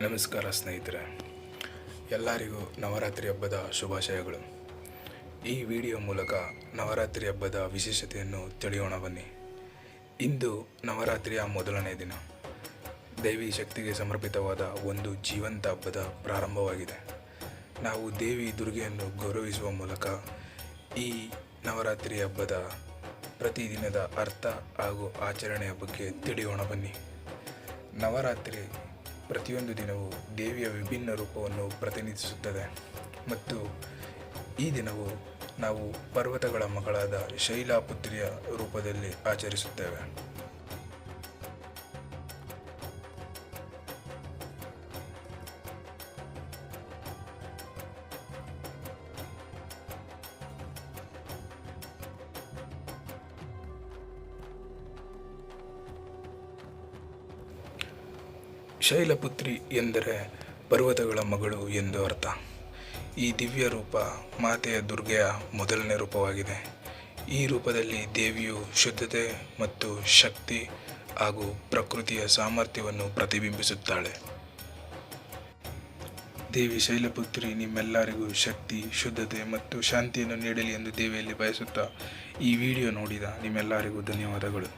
ನಮಸ್ಕಾರ ಸ್ನೇಹಿತರೆ, ಎಲ್ಲರಿಗೂ ನವರಾತ್ರಿ ಹಬ್ಬದ ಶುಭಾಶಯಗಳು. ಈ ವಿಡಿಯೋ ಮೂಲಕ ನವರಾತ್ರಿ ಹಬ್ಬದ ವಿಶೇಷತೆಯನ್ನು ತಿಳಿಯೋಣ ಬನ್ನಿ. ಇಂದು ನವರಾತ್ರಿಯ ಮೊದಲನೇ ದಿನ. ದೇವಿ ಶಕ್ತಿಗೆ ಸಮರ್ಪಿತವಾದ ಒಂದು ಜೀವಂತ ಹಬ್ಬದ ಪ್ರಾರಂಭವಾಗಿದೆ. ನಾವು ದೇವಿ ದುರ್ಗೆಯನ್ನು ಗೌರವಿಸುವ ಮೂಲಕ ಈ ನವರಾತ್ರಿ ಹಬ್ಬದ ಪ್ರತಿದಿನದ ಅರ್ಥ ಹಾಗೂ ಆಚರಣೆಯ ಬಗ್ಗೆ ತಿಳಿಯೋಣ ಬನ್ನಿ. ನವರಾತ್ರಿ ಪ್ರತಿಯೊಂದು ದಿನವೂ ದೇವಿಯ ವಿಭಿನ್ನ ರೂಪವನ್ನು ಪ್ರತಿನಿಧಿಸುತ್ತದೆ ಮತ್ತು ಈ ದಿನವು ನಾವು ಪರ್ವತಗಳ ಮಗಳಾದ ಶೈಲಪುತ್ರಿಯ ರೂಪದಲ್ಲಿ ಆಚರಿಸುತ್ತೇವೆ. ಶೈಲಪುತ್ರಿ ಎಂದರೆ ಪರ್ವತಗಳ ಮಗಳು ಎಂದು ಅರ್ಥ. ಈ ದಿವ್ಯ ರೂಪ ಮಾತೆಯ ದುರ್ಗೆಯ ಮೊದಲನೇ ರೂಪವಾಗಿದೆ. ಈ ರೂಪದಲ್ಲಿ ದೇವಿಯು ಶುದ್ಧತೆ ಮತ್ತು ಶಕ್ತಿ ಹಾಗೂ ಪ್ರಕೃತಿಯ ಸಾಮರ್ಥ್ಯವನ್ನು ಪ್ರತಿಬಿಂಬಿಸುತ್ತಾಳೆ. ದೇವಿ ಶೈಲಪುತ್ರಿ ನಿಮ್ಮೆಲ್ಲರಿಗೂ ಶಕ್ತಿ, ಶುದ್ಧತೆ ಮತ್ತು ಶಾಂತಿಯನ್ನು ನೀಡಲಿ ಎಂದು ದೇವಿಯಲ್ಲಿ ಬಯಸುತ್ತಾ ಈ ವಿಡಿಯೋ ನೋಡಿದ ನಿಮ್ಮೆಲ್ಲರಿಗೂ ಧನ್ಯವಾದಗಳು.